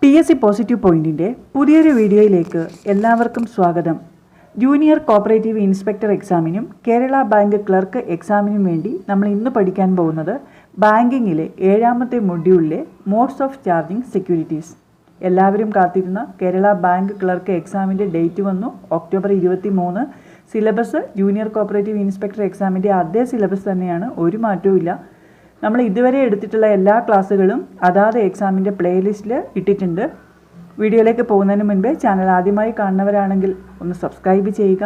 TSC positive പോയിന്റിൻ്റെ പുതിയൊരു വീഡിയോയിലേക്ക് എല്ലാവർക്കും സ്വാഗതം. ജൂനിയർ കോപ്പറേറ്റീവ് ഇൻസ്പെക്ടർ എക്സാമിനും കേരള ബാങ്ക് ക്ലർക്ക് എക്സാമിനും വേണ്ടി നമ്മൾ ഇന്ന് പഠിക്കാൻ പോകുന്നത് ബാങ്കിങ്ങിലെ 7ാമത്തെ മൊഡ്യൂളിലെ മോഡ്സ് ഓഫ് ചാർജിങ് സെക്യൂരിറ്റീസ്. എല്ലാവരും കാത്തിരുന്ന കേരള ബാങ്ക് ക്ലർക്ക് എക്സാമിൻ്റെ ഡേറ്റ് വന്നു, October 23. Syllabus junior cooperative inspector എക്സാമിൻ്റെ അതേ സിലബസ് തന്നെയാണ്, ഒരു മാറ്റവും ഇല്ല. നമ്മൾ ഇതുവരെ എടുത്തിട്ടുള്ള എല്ലാ ക്ലാസ്സുകളും അതാത് എക്സാമിൻ്റെ പ്ലേലിസ്റ്റിൽ ഇട്ടിട്ടുണ്ട്. വീഡിയോയിലേക്ക് പോകുന്നതിന് മുൻപേ ചാനൽ ആദ്യമായി കാണുന്നവരാണെങ്കിൽ ഒന്ന് സബ്സ്ക്രൈബ് ചെയ്യുക.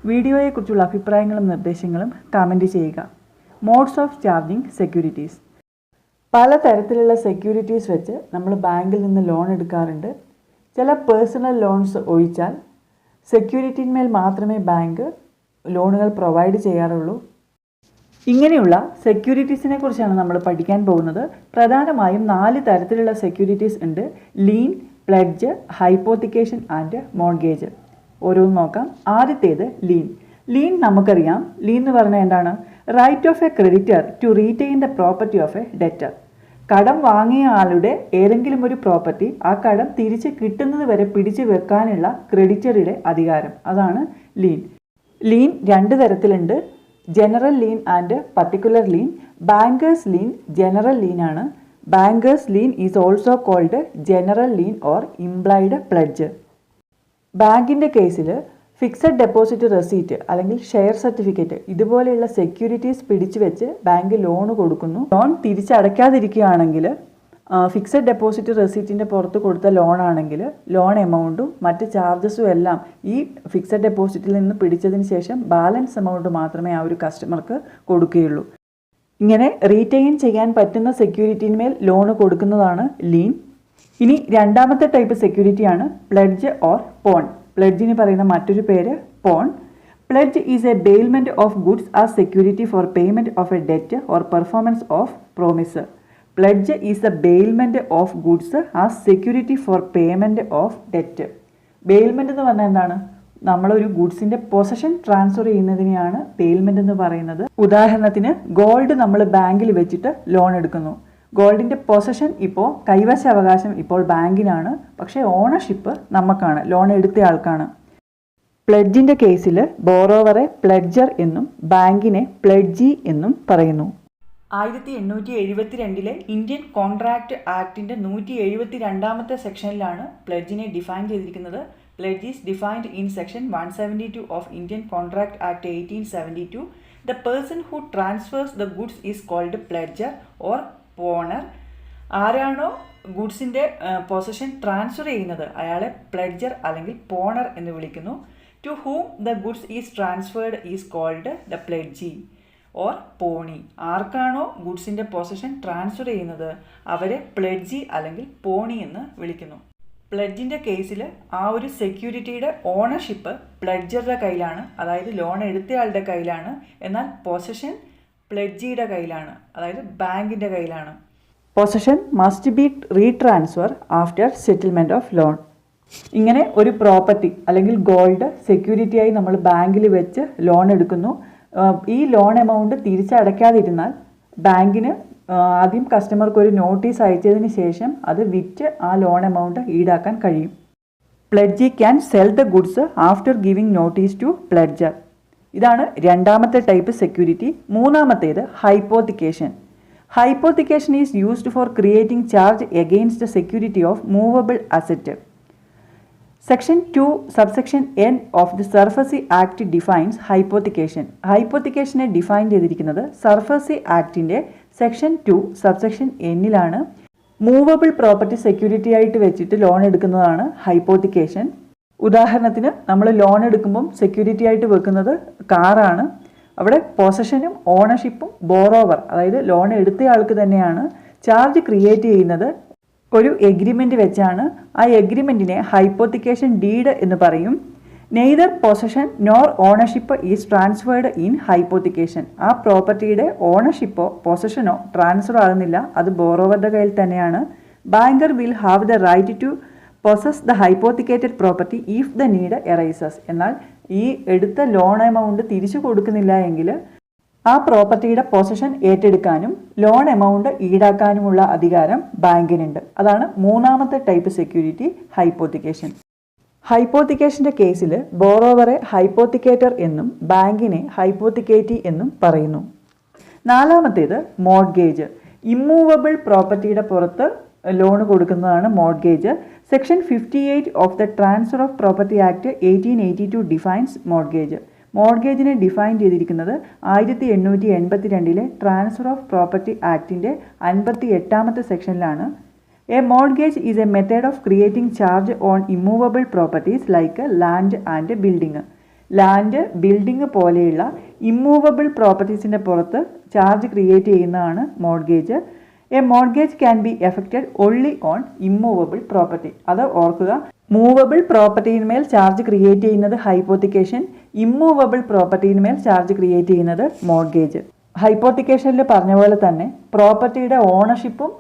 വീഡിയോയെക്കുറിച്ചുള്ള അഭിപ്രായങ്ങളും നിർദ്ദേശങ്ങളും കമൻറ്റ് ചെയ്യുക. Modes of charging securities. പലതരത്തിലുള്ള സെക്യൂരിറ്റീസ് വെച്ച് നമ്മൾ ബാങ്കിൽ നിന്ന് ലോൺ എടുക്കാറുണ്ട്. ചില പേഴ്സണൽ ലോൺസ് ഒഴിച്ചാൽ സെക്യൂരിറ്റിന്മേൽ മാത്രമേ ബാങ്ക് ലോണുകൾ പ്രൊവൈഡ് ചെയ്യാറുള്ളൂ. ഇങ്ങനെയുള്ള സെക്യൂരിറ്റീസിനെ കുറിച്ചാണ് നമ്മൾ പഠിക്കാൻ പോകുന്നത്. പ്രധാനമായും 4 തരത്തിലുള്ള സെക്യൂരിറ്റീസ് ഉണ്ട്: lean, pledge, hypothecation and mortgage. ഓരോന്ന് നോക്കാം. ആദ്യത്തേത് ലീൻ. ലീൻ നമുക്കറിയാം. ലീൻ എന്ന് പറഞ്ഞാൽ എന്താണ്? Right of a creditor to retain the property of a debtor. കടം വാങ്ങിയ ആളുടെ ഏതെങ്കിലും ഒരു പ്രോപ്പർട്ടി ആ കടം തിരിച്ച് കിട്ടുന്നത് വരെ പിടിച്ചു വെക്കാനുള്ള ക്രെഡിറ്ററുടെ അധികാരം, അതാണ് ലീൻ. ലീൻ 2 തരത്തിലുണ്ട്: general lien and particular lien. Bankers lien general lien ആണ്. Bankers lien is also called general lien or implied pledge. ബാങ്കിൻ്റെ കേസിൽ ഫിക്സഡ് ഡെപ്പോസിറ്റ് റെസീറ്റ് അല്ലെങ്കിൽ ഷെയർ സർട്ടിഫിക്കറ്റ് ഇതുപോലെയുള്ള സെക്യൂരിറ്റീസ് പിടിച്ചു വെച്ച് ബാങ്ക് ലോൺ കൊടുക്കുന്നു. ലോൺ തിരിച്ചടയ്ക്കാതിരിക്കുകയാണെങ്കിൽ ഫിക്സഡ് ഡെപ്പോസിറ്റ് റെസീറ്റിൻ്റെ പുറത്ത് കൊടുത്ത ലോൺ ആണെങ്കിൽ ലോൺ എമൗണ്ടും മറ്റ് ചാർജസും എല്ലാം ഈ ഫിക്സഡ് ഡെപ്പോസിറ്റിൽ നിന്ന് പിടിച്ചതിന് ശേഷം ബാലൻസ് എമൗണ്ട് മാത്രമേ ആ ഒരു കസ്റ്റമർക്ക് കൊടുക്കുകയുള്ളൂ. ഇങ്ങനെ റീറ്റെയിൻ ചെയ്യാൻ പറ്റുന്ന സെക്യൂരിറ്റിന്മേൽ ലോൺ കൊടുക്കുന്നതാണ് ലീൻ. ഇനി 2ാമത്തെ ടൈപ്പ് സെക്യൂരിറ്റിയാണ് പ്ലെഡ്ജ് ഓർ പോൺ. പ്ലെഡ്ജിന് പറയുന്ന മറ്റൊരു പേര് pawn. Pledge is a bailment of goods as security for payment of a debt or performance of promise. Pledge is the bailment of goods as security for payment of debt. Bailment എന്ന് പറഞ്ഞാൽ എന്താണ്? നമ്മളൊരു ഗുഡ്സിൻ്റെ possession transfer ചെയ്യുന്നതിനെയാണ് bailment എന്ന് പറയുന്നത്. ഉദാഹരണത്തിന് gold നമ്മൾ ബാങ്കിൽ വെച്ചിട്ട് ലോൺ എടുക്കുന്നു. ഗോൾഡിൻ്റെ പൊസഷൻ ഇപ്പോൾ കൈവശാവകാശം ഇപ്പോൾ ബാങ്കിനാണ്, പക്ഷേ ഓണർഷിപ്പ് നമുക്കാണ്, ലോൺ എടുത്ത ആൾക്കാണ്. പ്ലെഡ്ജിൻ്റെ കേസിൽ ബോറോവറെ പ്ലെഡ്ജർ എന്നും ബാങ്കിനെ പ്ലെഡ്ജി എന്നും പറയുന്നു. 1872 ഇന്ത്യൻ കോൺട്രാക്ട് ആക്ടിൻ്റെ 172ാമത്തെ സെക്ഷനിലാണ് പ്ലെഡ്ജിനെ ഡിഫൈൻ ചെയ്തിരിക്കുന്നത്. Pledge is defined in section 172 of Indian contract act 1872. The person who transfers the goods is called pledger or pawnor. ആരാണോ ഗുഡ്സിൻ്റെ പൊസഷൻ ട്രാൻസ്ഫർ ചെയ്യുന്നത് അയാളെ പ്ലെഡ്ജർ അല്ലെങ്കിൽ പോണർ എന്ന് വിളിക്കുന്നു. To whom the goods is transferred is called the pledgee or pawnee. ആർക്കാണോ ഗുഡ്സിൻ്റെ possession transfer ചെയ്യുന്നത് അവരെ പ്ലെഡ്ജി അല്ലെങ്കിൽ പോണി എന്ന് വിളിക്കുന്നു. പ്ലെഡ്ജിൻ്റെ കേസിൽ ആ ഒരു സെക്യൂരിറ്റിയുടെ ഓണർഷിപ്പ് പ്ലെഡ്ജറുടെ കയ്യിലാണ്, അതായത് ലോൺ എടുത്തയാളുടെ കയ്യിലാണ്. എന്നാൽ പൊസഷൻ പ്ലെഡ്ജിയുടെ കയ്യിലാണ്, അതായത് ബാങ്കിൻ്റെ കയ്യിലാണ്. Possession must be retransfer after settlement of loan. ഇങ്ങനെ ഒരു പ്രോപ്പർട്ടി അല്ലെങ്കിൽ ഗോൾഡ് സെക്യൂരിറ്റിയായി നമ്മൾ ബാങ്കിൽ വെച്ച് ലോൺ എടുക്കുന്നു. ഈ ലോൺ എമൗണ്ട് തിരിച്ചടയ്ക്കാതിരുന്നാൽ ബാങ്കിന് ആദ്യം കസ്റ്റമർക്ക് ഒരു നോട്ടീസ് അയച്ചതിന് ശേഷം അത് വിറ്റ് ആ ലോൺ എമൗണ്ട് ഈടാക്കാൻ കഴിയും. Pledgee can sell the goods after giving notice to pledger. ഇതാണ് 2ാമത്തെ ടൈപ്പ് സെക്യൂരിറ്റി. 3ാമത്തേത് hypothecation. Hypothecation is used for creating charge against the security of movable asset. Section 2 subsection N of the Surface Act defines hypothecation. ഹൈപ്പോത്തിക്കേഷനെ define ചെയ്തിരിക്കുന്നത് SARFAESI ആക്ടിൻ്റെ section 2 subsection എന്നിലാണ്. Movable property security ആയിട്ട് വെച്ചിട്ട് loan എടുക്കുന്നതാണ് hypothecation. ഉദാഹരണത്തിന് നമ്മൾ loan എടുക്കുമ്പം സെക്യൂരിറ്റി ആയിട്ട് വെക്കുന്നത് കാറാണ്. അവിടെ പൊസഷനും ഓണർഷിപ്പും ബോറോവർ, അതായത് ലോൺ എടുത്തയാൾക്ക് തന്നെയാണ്. ചാർജ് ക്രിയേറ്റ് ചെയ്യുന്നത് ഒരു എഗ്രിമെൻ്റ് വെച്ചാണ്. ആ എഗ്രിമെൻറ്റിനെ ഹൈപ്പോത്തിക്കേഷൻ ഡീഡ് എന്ന് പറയും. Neither possession nor ownership is transferred in hypothecation. ആ പ്രോപ്പർട്ടിയുടെ ഓണർഷിപ്പോ പൊസഷനോ ട്രാൻസ്ഫർ ആകുന്നില്ല, അത് ബോറോവറുടെ കയ്യിൽ തന്നെയാണ്. Banker will have the right to possess the hypothecated property if the need arises. എന്നാൽ ഈ എടുത്ത ലോൺ എമൗണ്ട് തിരിച്ചു കൊടുക്കുന്നില്ല എങ്കിൽ ആ പ്രോപ്പർട്ടിയുടെ പൊസഷൻ ഏറ്റെടുക്കാനും ലോൺ എമൗണ്ട് ഈടാക്കാനുമുള്ള അധികാരം ബാങ്കിനുണ്ട്. അതാണ് മൂന്നാമത്തെ ടൈപ്പ് സെക്യൂരിറ്റി, ഹൈപ്പോത്തിക്കേഷൻ. ഹൈപ്പോത്തിക്കേഷൻ്റെ കേസിൽ ബോറോവറെ ഹൈപ്പോത്തിക്കേറ്റർ എന്നും ബാങ്കിനെ ഹൈപ്പോത്തിക്കേറ്റി എന്നും പറയുന്നു. നാലാമത്തേത് മോർഗേജ്. ഇമ്മൂവബിൾ പ്രോപ്പർട്ടിയുടെ പുറത്ത് ലോൺ കൊടുക്കുന്നതാണ് mortgage. Section 58 of the transfer of property act 1882 defines mortgage. മോർഗേജിനെ ഡിഫൈൻ ചെയ്തിരിക്കുന്നത് 1882 ട്രാൻസ്ഫർ ഓഫ് പ്രോപ്പർട്ടി ആക്ടിൻ്റെ 58ാമത്തെ സെക്ഷനിലാണ്. A mortgage is a method of creating charge on immovable properties like land and building. Land, building പോലെയുള്ള immovable പ്രോപ്പർട്ടീസിൻ്റെ പുറത്ത് charge create ചെയ്യുന്നതാണ് mortgage. A mortgage can be effected only on immovable property. അത് ഓർക്കുക. Movable പ്രോപ്പർട്ടിയിന്മേൽ charge create ചെയ്യുന്നത് hypothecation, immovable പ്രോപ്പർട്ടിയിന്മേൽ charge create ചെയ്യുന്നത് mortgage. ഹൈപ്പോത്തിക്കേഷനിൽ പറഞ്ഞ പോലെ തന്നെ പ്രോപ്പർട്ടിയുടെ ഓണർഷിപ്പും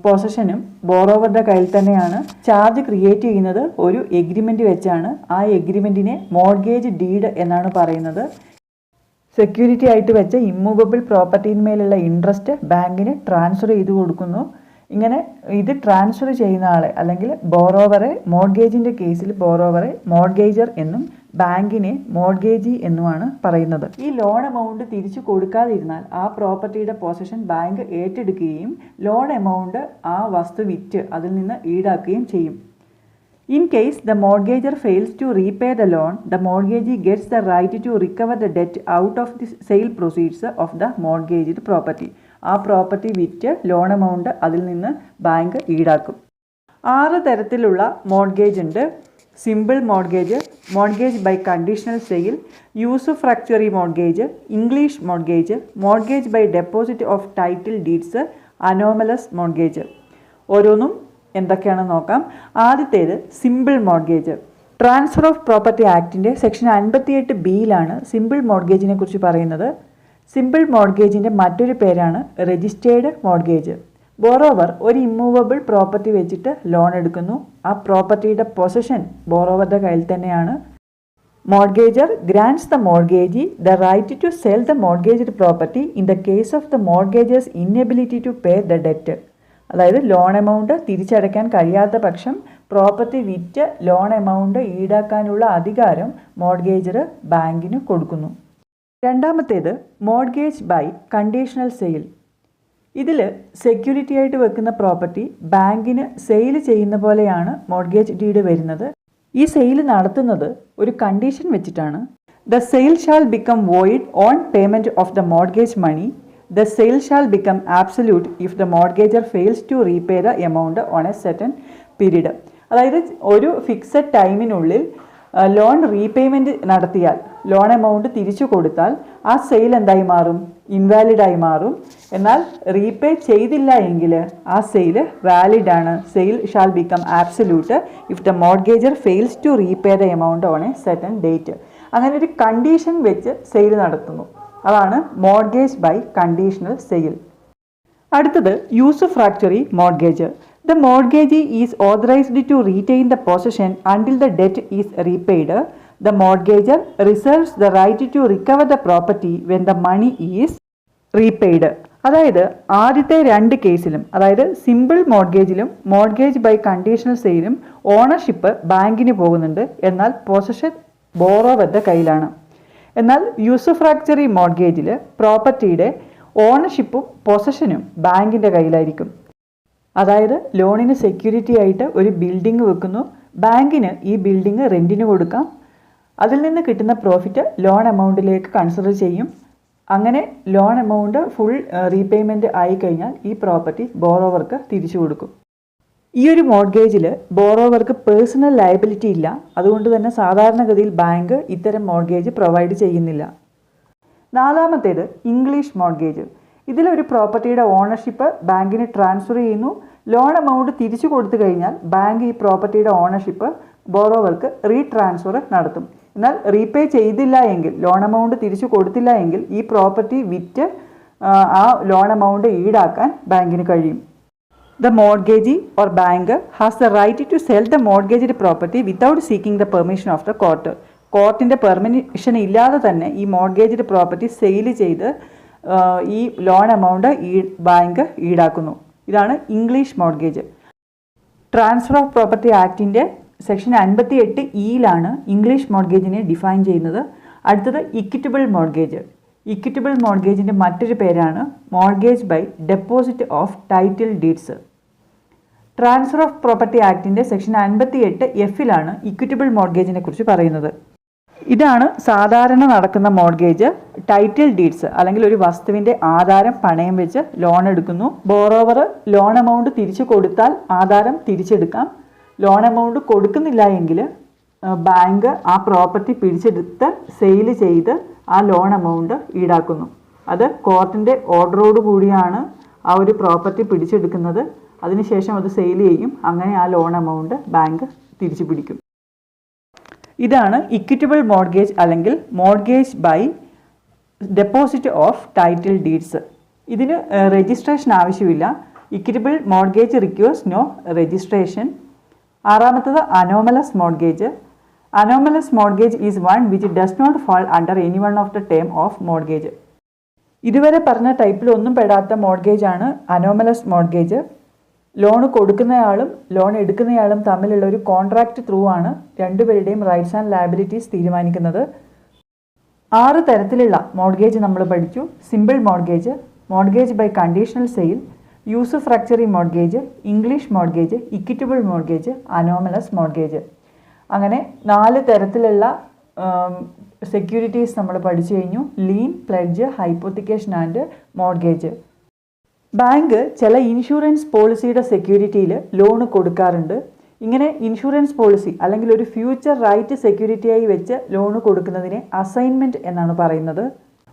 പൊസഷനും ബോറോവറുടെ കയ്യിൽ തന്നെയാണ്. ചാർജ് ക്രിയേറ്റ് ചെയ്യുന്നത് ഒരു എഗ്രിമെൻ്റ് വെച്ചാണ്. ആ എഗ്രിമെൻറ്റിനെ മോർഗേജ് ഡീഡ് എന്നാണ് പറയുന്നത്. സെക്യൂരിറ്റി ആയിട്ട് വെച്ച ഇമ്മൂവബിൾ പ്രോപ്പർട്ടിന്മേലുള്ള ഇൻട്രസ്റ്റ് ബാങ്കിന് ട്രാൻസ്ഫർ ചെയ്ത് കൊടുക്കുന്നു. ഇങ്ങനെ ഇത് ട്രാൻസ്ഫർ ചെയ്യുന്ന ആളെ അല്ലെങ്കിൽ ബോറോവറെ, മോർഗേജിൻ്റെ കേസിൽ ബോറോവറെ മോർഗേജർ എന്നും ബാങ്കിനെ മോർഗേജി എന്നുമാണ് പറയുന്നത്. ഈ ലോൺ എമൗണ്ട് തിരിച്ചു കൊടുക്കാതിരുന്നാൽ ആ പ്രോപ്പർട്ടിയുടെ പൊസഷൻ ബാങ്ക് ഏറ്റെടുക്കുകയും ലോൺ എമൗണ്ട് ആ വസ്തു വിറ്റ് അതിൽ നിന്ന് ഈടാക്കുകയും ചെയ്യും. In case the mortgagor fails to repay the loan, the mortgagee gets the right to recover the debt out of the sale proceeds of the mortgaged property. ആ property വിറ്റ് loan amount അതിൽ നിന്ന് ബാങ്ക് ഈടാക്കും. 6 തരത്തിലുള്ള mortgage ഉണ്ട്. Simple mortgage, mortgage by conditional sale, usufructuary mortgage, English mortgage, mortgage by deposit of title deeds, anomalous mortgage. ഓരോന്നും എന്തൊക്കെയാണെന്ന് നോക്കാം. ആദ്യത്തേത് simple mortgage. Transfer of property ആക്ടിൻ്റെ സെക്ഷൻ 58B സിമ്പിൾ മോർഗേജിനെ കുറിച്ച് പറയുന്നത്. സിമ്പിൾ മോർഗേജിൻ്റെ മറ്റൊരു പേരാണ് രജിസ്റ്റേർഡ് മോർഗേജ്. ബോറോവർ ഒരു ഇമ്മൂവബിൾ പ്രോപ്പർട്ടി വെച്ചിട്ട് ലോൺ എടുക്കുന്നു. ആ പ്രോപ്പർട്ടിയുടെ പൊസഷൻ ബോറോവറുടെ കയ്യിൽ തന്നെയാണ്. മോർഗേജർ grants the mortgagee the right to sell the mortgaged property in the case of the mortgager's inability to pay the debt. അതായത് ലോൺ എമൗണ്ട് തിരിച്ചടയ്ക്കാൻ കഴിയാത്ത പക്ഷം പ്രോപ്പർട്ടി വിറ്റ് ലോൺ എമൗണ്ട് ഈടാക്കാനുള്ള അധികാരം മോർഗേജർ ബാങ്കിന് കൊടുക്കുന്നു. രണ്ടാമത്തേത് മോർഗേജ് ബൈ കണ്ടീഷണൽ സെയിൽ. ഇതിൽ സെക്യൂരിറ്റി ആയിട്ട് വെക്കുന്ന പ്രോപ്പർട്ടി ബാങ്കിന് സെയിൽ ചെയ്യുന്ന പോലെയാണ് മോർഗേജ് ഡീഡ് വരുന്നത്. ഈ സെയിൽ നടത്തുന്നത് ഒരു കണ്ടീഷൻ വെച്ചിട്ടാണ്. The sale shall become void on payment of the mortgage money. The sale shall become absolute if the mortgagor fails to repay the amount on a certain period. അതായത് ഒരു fixed ടൈമിനുള്ളിൽ loan repayment നടത്തിയാൽ, loan amount തിരിച്ചു കൊടുത്താൽ ആ sale എന്തായി മാറും? ഇൻവാലിഡായി മാറും. എന്നാൽ റീപേ ചെയ്തില്ല എങ്കിൽ ആ സെയിൽ വാലിഡ് ആണ്. Sale shall become absolute if the mortgagor fails to repay the amount on a certain date. അങ്ങനെ ഒരു കണ്ടീഷൻ വെച്ച് സെയിൽ നടത്തുന്നു. അതാണ് മോർഗേജ് ബൈ കണ്ടീഷണൽ സെയിൽ. അടുത്തത് usufructuary mortgage. The mortgagee is authorised to retain the possession until the debt is repaid. The mortgager reserves the right to recover the property when the money is repaid. അതായത് ആദ്യത്തെ 2 കേസിലും, അതായത് simple മോർഗേജിലും mortgage by conditional സെയിലും ഓണർഷിപ്പ് ബാങ്കിന് പോകുന്നുണ്ട്. എന്നാൽ പൊസഷൻ ബോറോവറുടെ കയ്യിലാണ്. എന്നാൽ യൂസുഫ്രാക്ചറി മോർഗേജിൽ പ്രോപ്പർട്ടിയുടെ ഓണർഷിപ്പും പൊസഷനും ബാങ്കിൻ്റെ കയ്യിലായിരിക്കും. അതായത് ലോണിന് സെക്യൂരിറ്റി ആയിട്ട് ഒരു ബിൽഡിംഗ് വെക്കുന്നു. ബാങ്കിന് ഈ ബിൽഡിംഗ് റെൻറ്റിന് കൊടുക്കാം. അതിൽ നിന്ന് കിട്ടുന്ന പ്രോഫിറ്റ് ലോൺ എമൗണ്ടിലേക്ക് കൺസിഡർ ചെയ്യും. അങ്ങനെ ലോൺ എമൗണ്ട് ഫുൾ റീപേയ്മെൻറ്റ് ആയിക്കഴിഞ്ഞാൽ ഈ പ്രോപ്പർട്ടി ബോറോവർക്ക് തിരിച്ചു കൊടുക്കും. ഈ ഒരു മോർഗേജിൽ ബോറോവർക്ക് പേഴ്സണൽ ലയബിലിറ്റി ഇല്ല. അതുകൊണ്ട് തന്നെ സാധാരണഗതിയിൽ ബാങ്ക് ഇത്തരം മോർഗേജ് പ്രൊവൈഡ് ചെയ്യുന്നില്ല. നാലാമത്തേത് ഇംഗ്ലീഷ് മോർഗേജ്. ഇതിലൊരു പ്രോപ്പർട്ടിയുടെ ഓണർഷിപ്പ് ബാങ്കിന് ട്രാൻസ്ഫർ ചെയ്യുന്നു. ലോൺ എമൗണ്ട് തിരിച്ചു കൊടുത്തു കഴിഞ്ഞാൽ ബാങ്ക് ഈ പ്രോപ്പർട്ടിയുടെ ഓണർഷിപ്പ് ബോറോവർക്ക് റീട്രാൻസ്ഫർ നടത്തും. എന്നാൽ റീപേ ചെയ്തില്ല എങ്കിൽ, ലോൺ എമൗണ്ട് തിരിച്ചു കൊടുത്തില്ല എങ്കിൽ ഈ പ്രോപ്പർട്ടി വിറ്റ് ആ ലോൺ എമൗണ്ട് ഈടാക്കാൻ ബാങ്കിന് കഴിയും. The mortgagee or banker has the right to sell the mortgaged property without seeking the permission of the court. കോർട്ടിൻ്റെ പെർമിഷൻ ഇല്ലാതെ തന്നെ ഈ മോർഗേജ്ഡ് പ്രോപ്പർട്ടി സെയിൽ ചെയ്ത് ഈ ലോൺ എമൗണ്ട് ബാങ്ക് ഈടാക്കുന്നു. ഇതാണ് English mortgage. Transfer of property ആക്ടിൻ്റെ സെക്ഷൻ 58E ഇംഗ്ലീഷ് മോർഗേജിനെ ഡിഫൈൻ ചെയ്യുന്നത്. അടുത്തത് ഇക്വിറ്റബിൾ മോർഗേജ്. ഇക്വിറ്റബിൾ മോർഗേജിൻ്റെ മറ്റൊരു പേരാണ് mortgage by deposit of title deeds. Transfer of property ആക്ടിൻ്റെ സെക്ഷൻ 58F ഇക്വിറ്റബിൾ മോർഗേജിനെ കുറിച്ച് പറയുന്നത്. ഇതാണ് സാധാരണ നടക്കുന്ന മോർഗേജ്. ടൈറ്റിൽ ഡീഡ്സ് അല്ലെങ്കിൽ ഒരു വസ്തുവിൻ്റെ ആധാരം പണയം വെച്ച് ലോൺ എടുക്കുന്നു. ബോറോവർ ലോൺ എമൗണ്ട് തിരിച്ചു കൊടുത്താൽ ആധാരം തിരിച്ചെടുക്കാം. ലോൺ എമൗണ്ട് കൊടുക്കുന്നില്ല എങ്കിൽ ബാങ്ക് ആ പ്രോപ്പർട്ടി പിടിച്ചെടുത്ത് സെയിൽ ചെയ്ത് ആ ലോൺ എമൗണ്ട് ഈടാക്കുന്നു. അത് കോർട്ടിൻ്റെ ഓർഡറോട് കൂടിയാണ് ആ ഒരു പ്രോപ്പർട്ടി പിടിച്ചെടുക്കുന്നത്. അതിനുശേഷം അത് സെയിൽ ചെയ്യും. അങ്ങനെ ആ ലോൺ എമൗണ്ട് ബാങ്ക് തിരിച്ചു പിടിക്കും. ഇതാണ് ഇക്വിറ്റബിൾ മോർഗേജ് അല്ലെങ്കിൽ mortgage by deposit of title deeds. ഇതിന് രജിസ്ട്രേഷൻ ആവശ്യമില്ല. Equitable mortgage requires no registration. ആറാമത്തത് anomalous mortgage. Anomalous mortgage is one which does not fall under any one of the term of mortgage. ഇതുവരെ പറഞ്ഞ ടൈപ്പിൽ ഒന്നും പെടാത്ത മോർഗേജാണ് അനോമലസ് മോർഗേജ്. ലോൺ കൊടുക്കുന്നയാളും ലോൺ എടുക്കുന്നയാളും തമ്മിലുള്ള ഒരു കോൺട്രാക്റ്റ് ത്രൂ ആണ് രണ്ടുപേരുടെയും റൈറ്റ്സ് ആൻഡ് ലയബിലിറ്റീസ് തീരുമാനിക്കുന്നത്. 6 തരത്തിലുള്ള മോർഗേജ് നമ്മൾ പഠിച്ചു. Simple mortgage, mortgage by conditional sale, usufructuary mortgage, English mortgage, equitable mortgage, anomalous mortgage. അങ്ങനെ 4 തരത്തിലുള്ള സെക്യൂരിറ്റീസ് നമ്മൾ പഠിച്ചു കഴിഞ്ഞു. Lien, pledge, hypothecation and mortgage. Bank ചില ഇൻഷുറൻസ് പോളിസിയുടെ സെക്യൂരിറ്റിയിൽ ലോൺ കൊടുക്കാറുണ്ട്. ഇങ്ങനെ ഇൻഷുറൻസ് പോളിസി അല്ലെങ്കിൽ ഒരു ഫ്യൂച്ചർ റൈറ്റ് സെക്യൂരിറ്റിയായി വെച്ച് ലോൺ കൊടുക്കുന്നതിനെ അസൈൻമെൻറ്റ് എന്നാണ് പറയുന്നത്.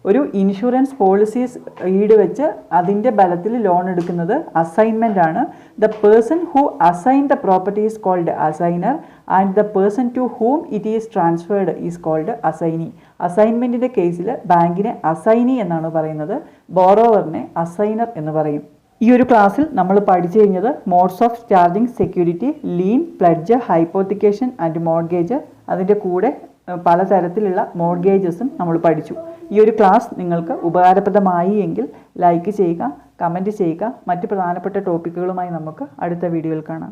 ഒരു ഇൻഷുറൻസ് പോളിസീസ് ഈട് വെച്ച് അതിൻ്റെ ബലത്തിൽ ലോൺ എടുക്കുന്നത് അസൈൻമെൻ്റ് ആണ്. The person who assign the property is called assignor and the person to whom it is transferred is called assignee. അസൈൻമെൻറ്റിൻ്റെ കേസിൽ ബാങ്കിനെ അസൈനി എന്നാണ് പറയുന്നത്, ബോറോവറിനെ അസൈനർ എന്ന് പറയും. ഈ ഒരു ക്ലാസ്സിൽ നമ്മൾ പഠിച്ചു കഴിഞ്ഞത് modes of charging security, lean, pledge, hypothecation and mortgage. അതിൻ്റെ കൂടെ പലതരത്തിലുള്ള മോർഗേജസും നമ്മൾ പഠിച്ചു. ഈ ഒരു ക്ലാസ് നിങ്ങൾക്ക് ഉപകാരപ്രദമായി എങ്കിൽ ലൈക്ക് ചെയ്യുക, കമൻറ്റ് ചെയ്യുക. മറ്റ് പ്രധാനപ്പെട്ട ടോപ്പിക്കുകളുമായി നമുക്ക് അടുത്ത വീഡിയോയിൽ കാണാം.